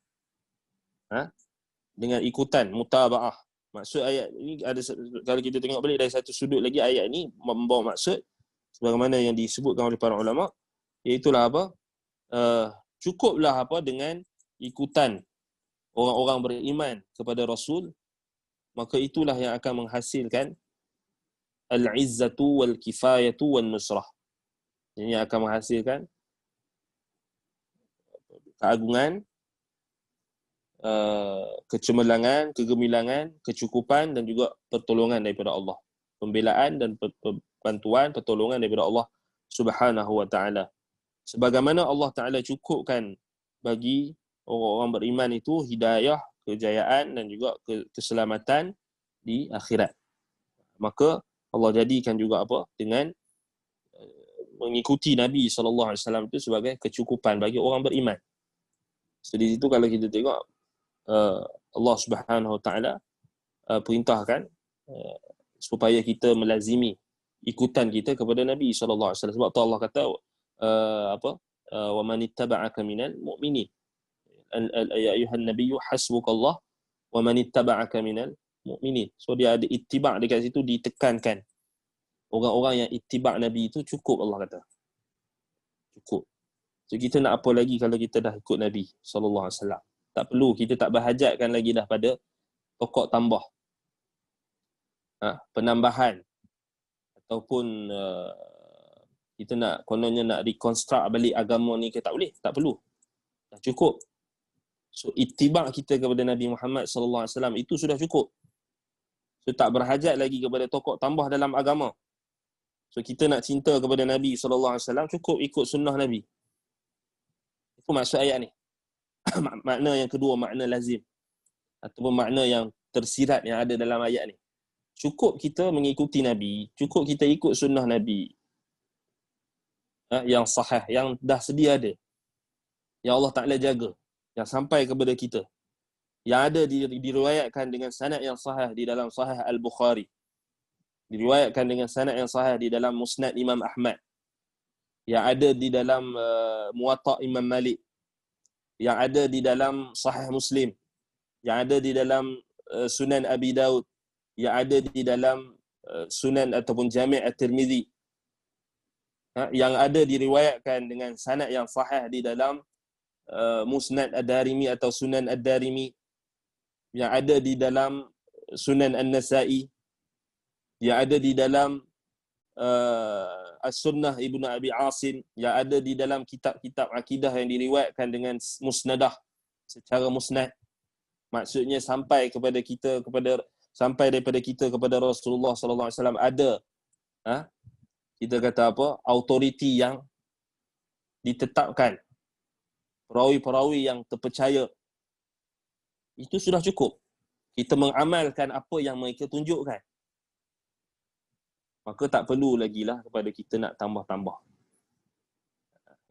Dengan ikutan, mutaba'ah. Maksud ayat ini ada, kalau kita tengok balik dari satu sudut lagi, ayat ini membawa maksud sebagaimana yang disebutkan oleh para ulama, iaitulah apa? cukuplah dengan ikutan orang-orang beriman kepada Rasul, maka itulah yang akan menghasilkan al-izzatu wal kifayatu wan nusrah. Ini akan menghasilkan keagungan, kecemerlangan, kegemilangan, kecukupan dan juga pertolongan daripada Allah. Pembelaan dan bantuan, pertolongan daripada Allah Subhanahu wa taala. Sebagaimana Allah Taala cukupkan bagi orang-orang beriman itu hidayah, kejayaan dan juga keselamatan di akhirat. Maka Allah jadikan juga dengan mengikuti Nabi SAW itu sebagai kecukupan bagi orang beriman. So di situ kalau kita tengok Allah Subhanahu Wa Taala perintahkan supaya kita melazimi ikutan kita kepada Nabi SAW. Sebab tu Allah kata wa man ittaba'aka minal mu'minin, ya ayuhan nabiyyu hasbukallah wa man ittaba'aka minal mu'minin. So dia ada ittiba' dekat situ, ditekankan orang-orang yang ittiba' Nabi itu cukup, Allah kata cukup. So kita nak apa lagi kalau kita dah ikut Nabi SAW? Tak perlu, kita tak berhajatkan lagi dah pada pokok tambah, penambahan ataupun kita nak kononnya nak reconstruct balik agama ni ke, tak boleh, tak perlu, dah cukup. So ittiba' kita kepada Nabi Muhammad SAW itu sudah cukup. So tak berhajat lagi kepada pokok tambah dalam agama. So kita nak cinta kepada Nabi SAW, cukup ikut sunnah Nabi. Itu maksud ayat ni. Makna yang kedua, makna lazim ataupun makna yang tersirat yang ada dalam ayat ni. Cukup kita mengikuti Nabi, cukup kita ikut sunnah Nabi yang sahih, yang dah sedia ada, yang Allah Ta'ala jaga, yang sampai kepada kita, yang ada diriwayatkan dengan sanad yang sahih di dalam Sahih Al-Bukhari, diriwayatkan dengan sanad yang sahih di dalam Musnad Imam Ahmad, yang ada di dalam Muwatta' Imam Malik, yang ada di dalam Sahih Muslim, yang ada di dalam Sunan Abi Daud, yang ada di dalam Sunan ataupun Jami' At-Tirmizi, yang ada diriwayatkan dengan sanad yang sahih di dalam Musnad Ad-Darimi atau Sunan Ad-Darimi, yang ada di dalam Sunan An-Nasa'i, yang ada di dalam As-Sunnah Ibnu Abi Asim, yang ada di dalam kitab-kitab akidah yang diriwayatkan dengan musnadah, secara musnad. Maksudnya sampai kepada kita, sampai daripada kita kepada Rasulullah sallallahu alaihi wasallam ada kita kata autoriti yang ditetapkan, perawi-perawi yang terpercaya. Itu sudah cukup. Kita mengamalkan apa yang mereka tunjukkan. Maka tak perlu lagi lah kepada kita nak tambah-tambah.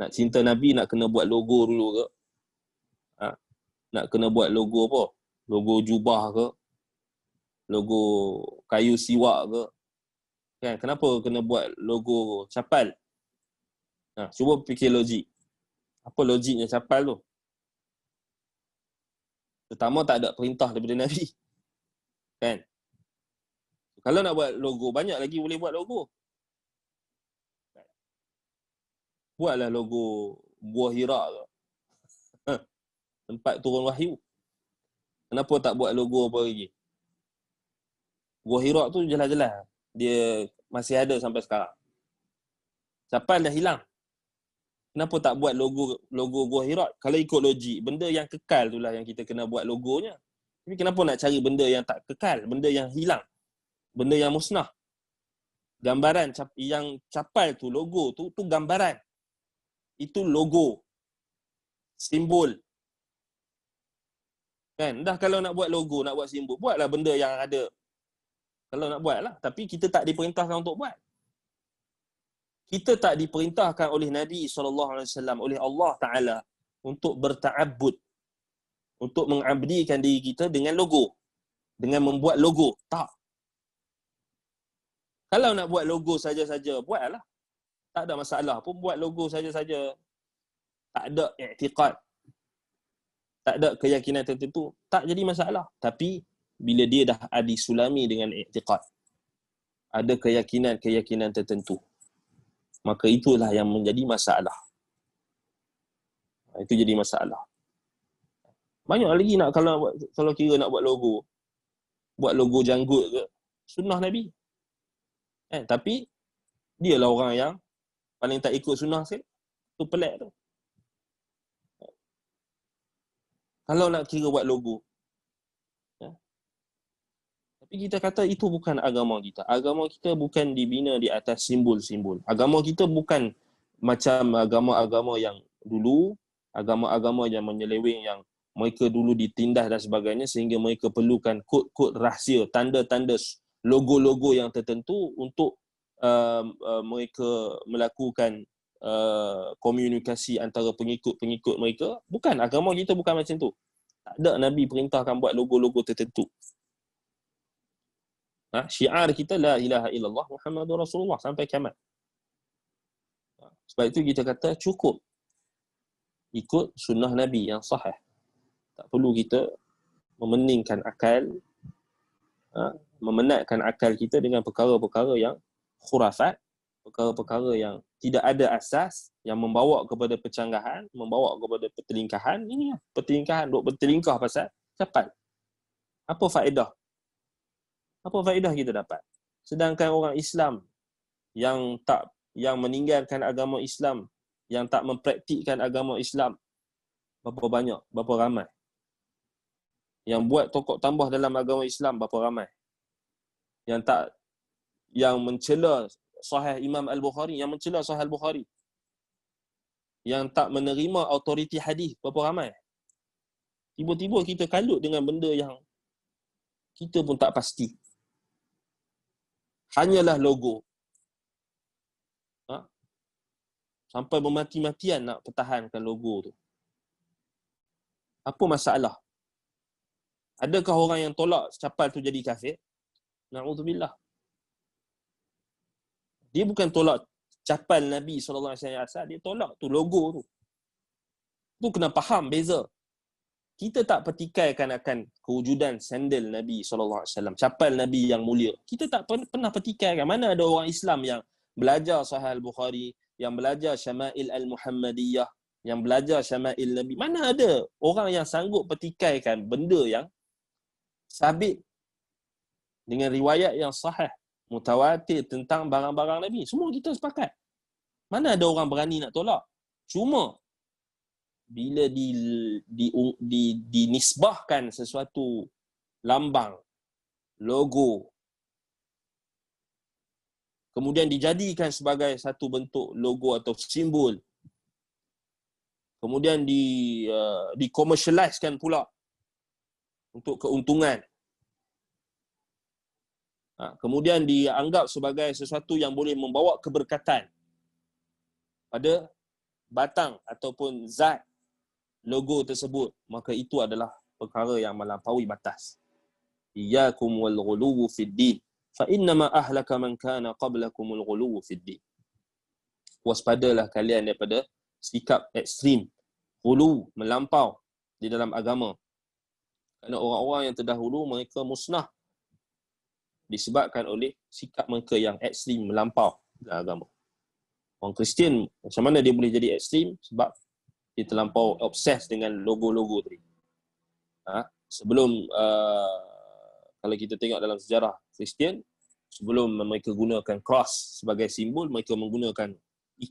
Nak cinta Nabi, nak kena buat logo dulu ke? Nak kena buat logo apa? Logo jubah ke? Logo kayu siwak ke? Kan? Kenapa kena buat logo capal? Cuba fikir logik. Apa logiknya capal tu? Pertama, tak ada perintah daripada Nabi. Kan? Kalau nak buat logo, banyak lagi boleh buat logo. Buatlah logo Gua Hira ke? Tempat turun wahyu. Kenapa tak buat logo apa lagi? Gua Hira tu jelas-jelas dia masih ada sampai sekarang. Capal dah hilang. Kenapa tak buat logo Gua Hira? Kalau ikut logik, benda yang kekal itulah yang kita kena buat logonya. Tapi kenapa nak cari benda yang tak kekal, benda yang hilang, benda yang musnah? Gambaran yang capal tu, logo tu gambaran. Itu logo, simbol. Kan? Dah kalau nak buat logo, nak buat simbol, buatlah benda yang ada. Kalau nak buat lah. Tapi kita tak diperintahkan untuk buat. Kita tak diperintahkan oleh Nabi SAW, oleh Allah Ta'ala untuk berta'abbud, untuk mengabdikan diri kita dengan logo, dengan membuat logo. Tak. Kalau nak buat logo saja-saja, buatlah. Tak ada masalah pun, buat logo saja-saja. Tak ada i'tiqad, tak ada keyakinan tertentu, tak jadi masalah. Tapi bila dia dah disulami dengan i'tiqad, ada keyakinan-keyakinan tertentu, maka itulah yang menjadi masalah. Itu jadi masalah. Banyak lagi nak kalau kira nak buat logo janggut ke, sunnah Nabi. Tapi dialah orang yang paling tak ikut sunnah sekali. Tu pelik tu. Kalau nak kira buat logo. Tapi kita kata itu bukan agama kita. Agama kita bukan dibina di atas simbol-simbol. Agama kita bukan macam agama-agama yang dulu, agama-agama yang menyeleweng, yang mereka dulu ditindas dan sebagainya sehingga mereka perlukan kod-kod rahsia, tanda-tanda, logo-logo yang tertentu untuk mereka melakukan komunikasi antara pengikut-pengikut mereka. Bukan, agama kita bukan macam tu. Tak ada Nabi perintahkan buat logo-logo tertentu. Syiar kita la ilaha illallah Muhammadur Rasulullah sampai kiamat. Sebab itu kita kata cukup ikut sunnah Nabi yang sahih. Tak perlu kita memeningkan akal, memenatkan akal kita dengan perkara-perkara yang khurafat, perkara-perkara yang tidak ada asas, yang membawa kepada pencanggahan, membawa kepada pertelingkahan. Ini pertelingkahan, duk bertelingkah pasal cepat. Apa faedah? Apa faedah kita dapat? Sedangkan orang Islam yang meninggalkan agama Islam, yang tak mempraktikkan agama Islam, berapa banyak, berapa ramai? Yang buat tokok tambah dalam agama Islam, berapa ramai? Yang mencela Sahih Imam Al-Bukhari, yang mencela Sahih Al-Bukhari, yang tak menerima autoriti hadis, berapa ramai? Tiba-tiba kita kalut dengan benda yang kita pun tak pasti. Hanyalah logo. Sampai bermati-matian nak pertahankan logo tu. Apa masalah? Adakah orang yang tolak capal tu jadi kafir? Na'udzubillah. Dia bukan tolak capal Nabi SAW asal, dia tolak tu logo tu. Tu kena faham beza. Kita tak pertikaikan akan kewujudan sandal Nabi SAW, capal Nabi yang mulia. Kita tak pernah pertikaikan. Mana ada orang Islam yang belajar Sahih Al-Bukhari, yang belajar Syama'il Al-Muhammadiyah, yang belajar Syama'il Nabi. Mana ada orang yang sanggup pertikaikan benda yang sabit dengan riwayat yang sahih, mutawatir tentang barang-barang Nabi. Semua kita sepakat. Mana ada orang berani nak tolak? Cuma bila dinisbahkan sesuatu lambang, logo, kemudian dijadikan sebagai satu bentuk logo atau simbol, kemudian dikomersialiskan pula untuk keuntungan, kemudian dianggap sebagai sesuatu yang boleh membawa keberkatan pada batang ataupun zat logo tersebut, maka itu adalah perkara yang melampaui batas. Iyyakum wal ghuluw fid din fa innama ahlaka man kana qablakumul ghuluw fid din. Waspadalah kalian daripada sikap ekstrim, ghuluw, melampau di dalam agama. Kerana orang-orang yang terdahulu mereka musnah disebabkan oleh sikap mereka yang ekstrim, melampau dalam agama. Orang Kristian macam mana dia boleh jadi ekstrim? Sebab dia terlampau obses dengan logo-logo tadi. Sebelum kalau kita tengok dalam sejarah Kristian, sebelum mereka gunakan cross sebagai simbol, mereka menggunakan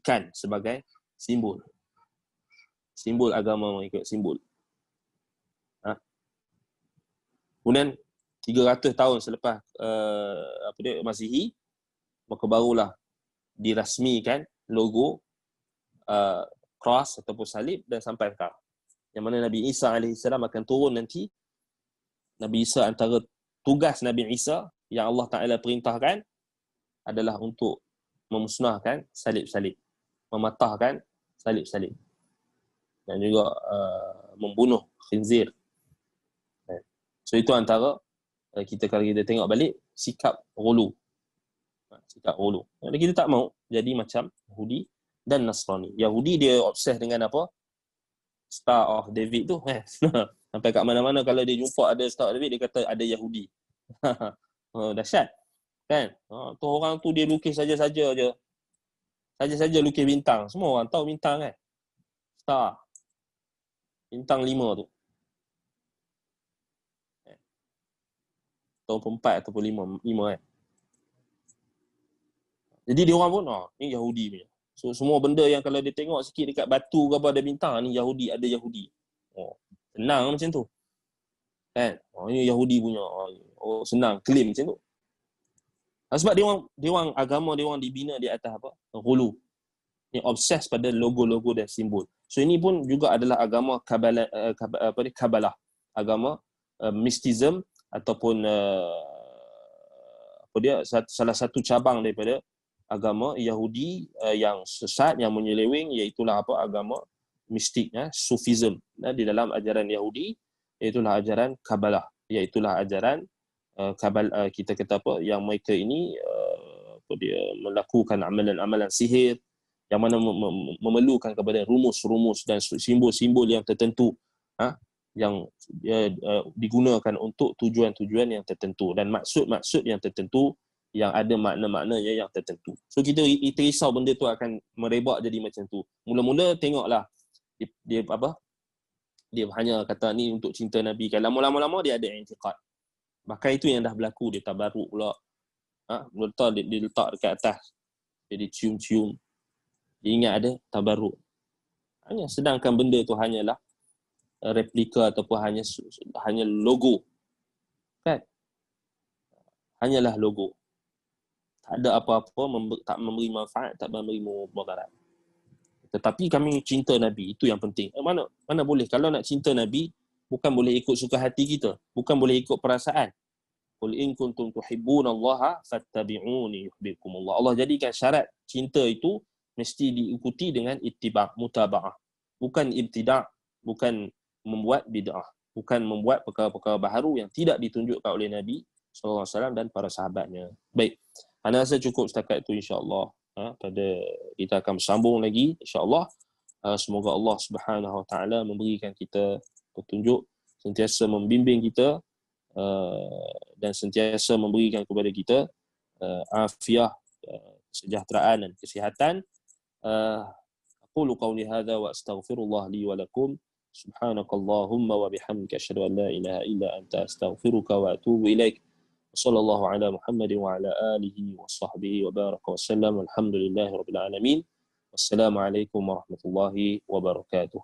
ikan sebagai simbol. Simbol agama mereka, simbol. Kemudian 300 tahun selepas Masihi, maka barulah dirasmikan logo cross ataupun salib dan sampai sekarang. Yang mana Nabi Isa AS akan turun nanti. Nabi Isa, antara tugas Nabi Isa yang Allah Ta'ala perintahkan adalah untuk memusnahkan salib-salib, mematahkan salib-salib, dan juga membunuh khinzir. So itu antara kalau kita tengok balik sikap ghulu. Sikap ghulu. Jadi kita tak mau jadi macam Yahudi dan Nasrani. Yahudi dia obses dengan apa? Star of David tu. Sampai kat mana-mana kalau dia jumpa ada Star of David, dia kata ada Yahudi. Dahsyat. Kan? Tu orang tu dia lukis saja-saja je. Saja-saja lukis bintang. Semua orang tahu bintang kan? Star. Bintang 5 tu. Tahun 4 ataupun 5 kan. Jadi dia orang pun, ni Yahudi punya. So semua benda yang kalau dia tengok sikit dekat batu ke apa ada bintang, ni Yahudi, ada Yahudi. Senang macam tu. Kan? Ini Yahudi punya. Senang claim macam tu. Sebab dia orang agama dia orang dibina di atas apa? Ghulu. Ni obses pada logo-logo dan simbol. So ini pun juga adalah agama Kabalah. Agama mysticism ataupun salah satu cabang daripada agama Yahudi yang sesat, yang menyeleweng, iaitulah apa? Agama mistik, Sufism. Di dalam ajaran Yahudi, iaitulah ajaran Kabalah, iaitulah ajaran kita kata apa, yang mereka ini dia melakukan amalan-amalan sihir yang mana memerlukan kepada rumus-rumus dan simbol-simbol yang tertentu, yang digunakan untuk tujuan-tujuan yang tertentu dan maksud-maksud yang tertentu, yang ada makna-maknanya yang tertentu. So kita risau benda tu akan merebak jadi macam tu. Mula-mula tengoklah dia hanya kata ni untuk cinta Nabi kan. Lama-lama dia ada i'tiqad. Bahkan itu yang dah berlaku, dia tabarruk pula. Dia letak dekat atas. Dia cium-cium. Dia ingat ada tabarruk. Sedangkan benda tu hanyalah replika ataupun hanya logo. Kan? Hanyalah logo. Tak ada apa-apa, tak memberi manfaat, tak memberi mudarat. Tetapi kami cinta Nabi, itu yang penting. Mana boleh, kalau nak cinta Nabi, bukan boleh ikut suka hati kita, bukan boleh ikut perasaan. Qul in kuntum tuhibbunallaha fattabi'uni yuhibbukumullah. Allah jadikan syarat cinta itu mesti diikuti dengan ittiba', mutaba'ah. Bukan ibtida', bukan membuat bid'ah, bukan membuat perkara-perkara baharu yang tidak ditunjukkan oleh Nabi SAW dan para sahabatnya. Baik, ana rasa cukup setakat itu insya-Allah. Pada kita akan bersambung lagi insya-Allah. Semoga Allah Subhanahu Wa Taala memberikan kita petunjuk, sentiasa membimbing kita dan sentiasa memberikan kepada kita afiah, kesejahteraan dan kesihatan. Aqulu qawli hadza wa astaghfirullah li wa lakum. Subhanakallahumma wa bihamdika asyhadu an la ilaha illa anta astaghfiruka wa atubu ilaik. Sallallahu ala Muhammadin wa ala alihi wa sahbihi wa baraka wa sallam. Alhamdulillahi rabbil alamin. Wassalamualaikum warahmatullahi wabarakatuh.